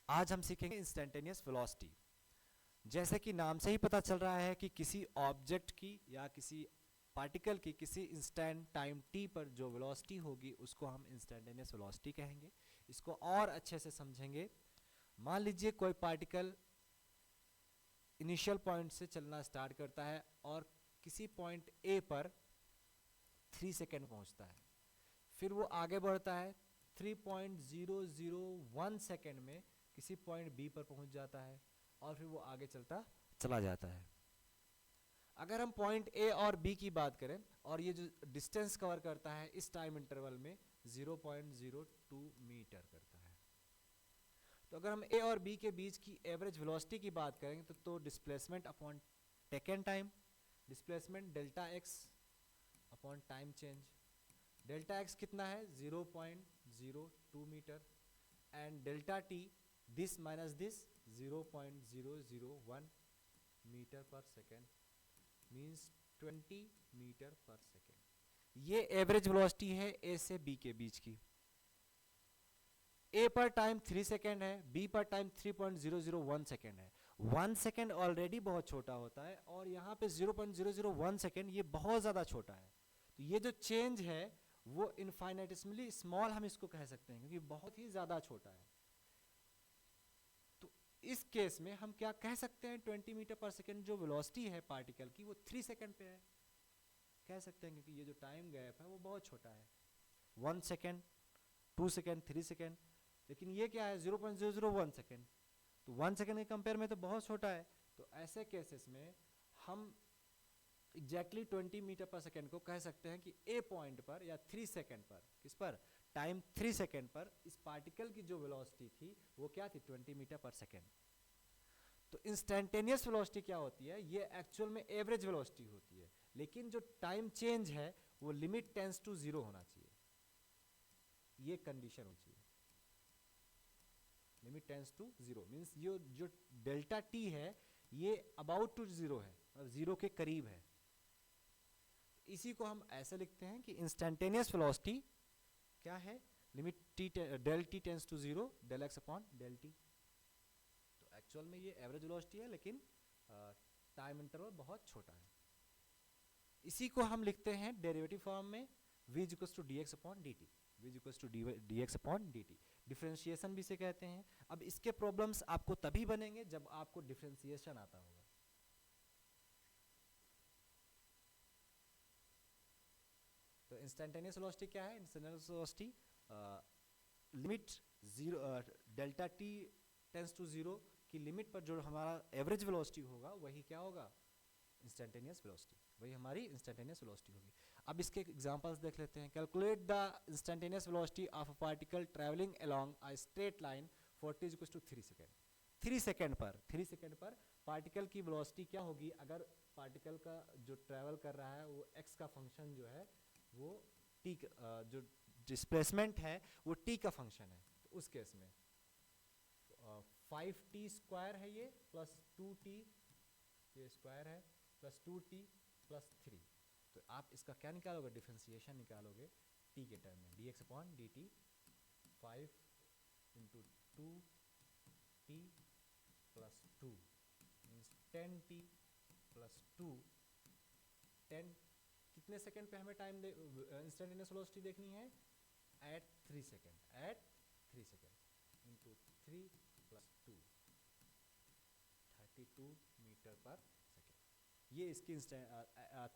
आज हम सीखेंगे इंस्टेंटेनियस वेलोसिटी। जैसे कि नाम से ही पता चल रहा है कि किसी ऑब्जेक्ट की या किसी पार्टिकल की किसी इंस्टेंट टाइम t पर जो वेलोसिटी होगी उसको हम इंस्टेंटेनियस वेलोसिटी कहेंगे। इसको और अच्छे से समझेंगे। मान लीजिए कोई पार्टिकल इनिशियल पॉइंट से चलना स्टार्ट करता है और किसी पॉइंट a पर 3 सेकेंड पहुंचता है, फिर वो आगे बढ़ता है 3.001 सेकेंड में किसी पॉइंट बी पर पहुंच जाता है और फिर वो आगे चला जाता है। अगर हम पॉइंट ए और बी की बात करें और ये जो डिस्टेंस कवर करता है इस टाइम इंटरवल में 0.02 मीटर करता है, तो अगर हम ए और बी के बीच की एवरेज वेलोसिटी की बात करेंगे तो displacement upon taken time, displacement delta X upon time change. Delta X कितना है 0.02 metre and delta T this minus this 0.001 metre पर सेकेंड मीन्स 20 मीटर पर सेकेंड। ये एवरेज वेलोसिटी है ए से बी के बीच की। ए पर टाइम 3 सेकेंड है, बी पर टाइम 3.001 सेकेंड है। 1 सेकेंड ऑलरेडी बहुत छोटा होता है और यहाँ पे 0.001 सेकेंड ये बहुत ज़्यादा छोटा है। तो ये जो चेंज है वो इनफाइनेटिसमली स्मॉल हम इसको कह सकते हैं क्योंकि बहुत ही ज़्यादा छोटा है। तो इस केस में हम क्या कह सकते हैं, 20 मीटर पर सेकेंड जो वेलोसिटी है पार्टिकल की वो 3 सेकेंड पे है कह सकते हैं, क्योंकि ये जो टाइम गैप है वो बहुत छोटा है, 1 सेकेंड 2 सेकेंड 3 सेकेंड। लेकिन ये क्या है 0.001 सेकेंड, तो 1 सेकेंड के कंपेयर में तो बहुत छोटा है। तो ऐसे केसेस में हम एग्जैक्टली 20 मीटर पर सेकेंड को कह सकते हैं कि ए पॉइंट पर या 3 सेकेंड पर, किस पर, टाइम 3 सेकेंड पर इस पार्टिकल की जो वेलोसिटी थी वो क्या थी 20 मीटर पर सेकेंड। तो इंस्टेंटेनियस वेलोसिटी क्या होती है, ये एक्चुअल में एवरेज वेलोसिटी होती है, लेकिन जो टाइम चेंज है वो लिमिट टेंस टू 0 होना चाहिए, ये कंडीशन होनी चाहिए। लिमिट टेंस टू 0 मीन्स ये जो डेल्टा टी है ये अबाउट टू 0 है, मतलब 0 के करीब है। इसी को हम ऐसे लिखते हैं कि इंस्टेंटेनियस वेलोसिटी क्या है, limit T del T tends to 0 del X upon del T. तो एक्चुअल में ये एवरेज वेलोसिटी है लेकिन टाइम इंटरवल बहुत छोटा है। इसी को हम लिखते हैं डेरिवेटिव फॉर्म में v equals to D X upon D T, v equals to D X upon D T. Differentiation भी इसे कहते हैं। अब इसके प्रॉब्लम्स आपको तभी बनेंगे जब आपको डिफ्रेंशिएशन आता होगा। तो इंस्टेंटेनियस वेलोसिटी क्या है, instantaneous velocity limit 0 delta T tends to 0 की लिमिट पर जो हमारा एवरेज वेलोसिटी होगा वही क्या होगा, इंस्टेंटेनियस वेलोसिटी, वही हमारी इंस्टेंटेनियस वेलोसिटी होगी। अब इसके एग्जांपल्स देख लेते हैं। Calculate the instantaneous velocity of a particle travelling along a straight line for t equals to 3 second. 3 second पर पार्टिकल की वेलोसिटी क्या होगी, अगर पार्टिकल का जो ट्रैवल कर रहा है वो x का फंक्शन जो है वो t जो डिस्प्लेसमेंट है वो t का फंक्शन है, तो उस केस में 5t स्क्वायर है ये प्लस 2t, ये स्क्वायर है प्लस 2t प्लस 3। तो आप इसका क्या निकालोगे, डिफ्रेंशिएशन निकालोगे t के टर्म में, dx upon dt 5 into 2t plus 2 means 10t plus 2। 10 कितने सेकेंड पे हमें टाइम इंस्टेंटेनियस वेलोसिटी देखनी है, at 3 second, at 3 second into 3 plus 2 32 metre पर सेकेंड। ये इसकी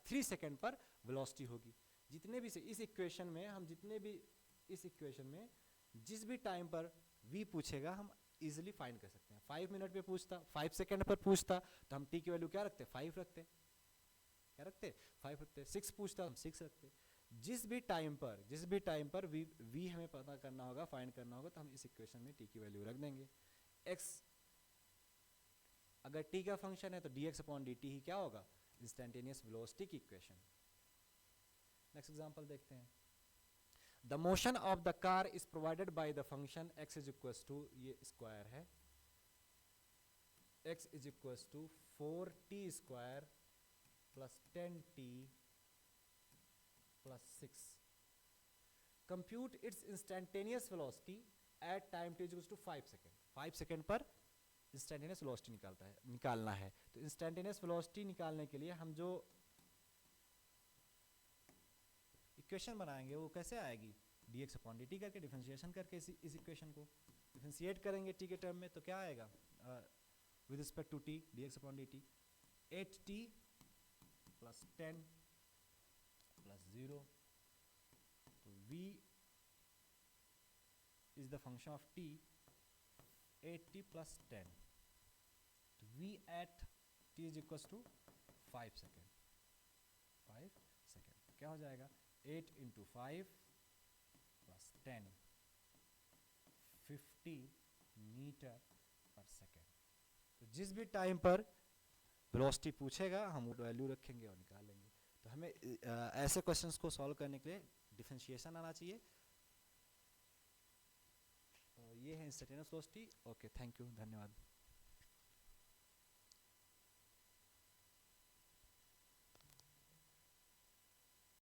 3 सेकेंड पर वेलोसिटी होगी। जितने भी इस इक्वेशन में हम जितने भी इस इक्वेशन में जिस भी टाइम पर v पूछेगा हम इजीली फाइंड कर सकते हैं। 5 मिनट पे पूछता, 5 सेकेंड पर पूछता तो हम t की वैल्यू क्या रखते, 5 रखते, क्या रखते 5 रखते। 6 पूछता हम 6 रखते। जिस भी टाइम पर v हमें पता करना होगा, फाइंड करना होगा, तो हम इस इक्वेशन में t की वैल्यू रख देंगे। x अगर t का फंक्शन है तो dx अपॉन dt ही क्या होगा, इंस्टेंटेनियस वेलोसिटी की इक्वेशन। नेक्स्ट एग्जांपल देखते हैं। The motion of the car is provided by the function x is equals to, ये स्क्वायर है, x is equals to 4t square plus 10t plus 6। Compute its instantaneous velocity at time t is to 5 second, 5 second पर instantaneous velocity निकालना है। तो instantaneous velocity निकालने के लिए हम जो इक्वेशन बनाएंगे वो कैसे आएगी, dx अपॉन dt करके डिफरेंशिएशन करके इस इक्वेशन को डिफरेंशिएट करेंगे t के टर्म में, तो क्या आएगा with respect to t dx upon dt 8t plus 10 plus 0, तो v is the function of t 8t plus 10, तो v at t is equals to 5 second, 5 second क्या हो जाएगा 8 इंटू 5 प्लस 10 50 मीटर पर सेकेंड। तो जिस भी टाइम पर वेलोसिटी पूछेगा हम वो वैल्यू रखेंगे और निकाल लेंगे। तो हमें ऐसे क्वेश्चंस को सॉल्व करने के लिए डिफरेंशिएशन आना चाहिए। तो ये है instantaneous velocity. Okay, thank you, धन्यवाद।